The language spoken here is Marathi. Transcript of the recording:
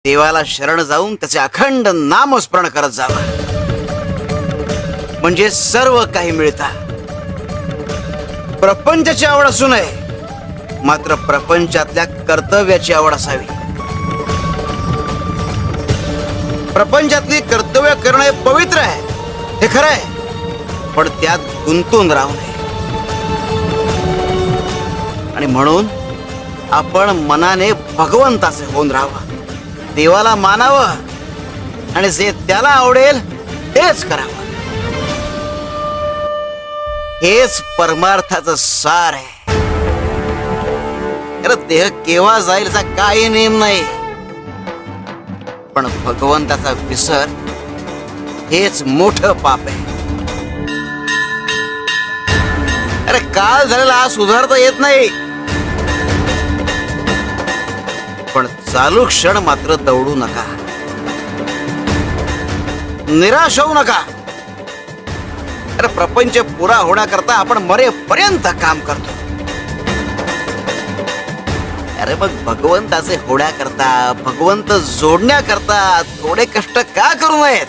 देवाला शरण जाऊन त्याचे अखंड नामस्मरण करत जावं, म्हणजे सर्व काही मिळतं. प्रपंचाची आवड असू नये, मात्र प्रपंचातल्या कर्तव्याची आवड असावी. प्रपंचातली कर्तव्य करणे पवित्र आहे, हे खरं आहे, पण त्यात गुंतून राहू नये. आणि म्हणून आपण मनाने भगवंताचे होऊन राहावं, देवाला मानावं आणि जे त्याला आवडेल तेच करावं. हेच परमार्थाचं सार आहे. खरं देह केव्हा जाईलचा काही नेम नाही, पण भगवंताचा विसर हेच मोठं पाप आहे. अरे काल झालेला आज सुधारता येत नाही, पण चालू क्षण मात्र दौडू नका, निराश होऊ नका. अरे प्रपंच पुरा होण्याकरता आपण मरेपर्यंत काम करतो. अरे मग भगवंताचे होण्याकरता, भगवंत जोडण्याकरता थोडे कष्ट का करू नयेत?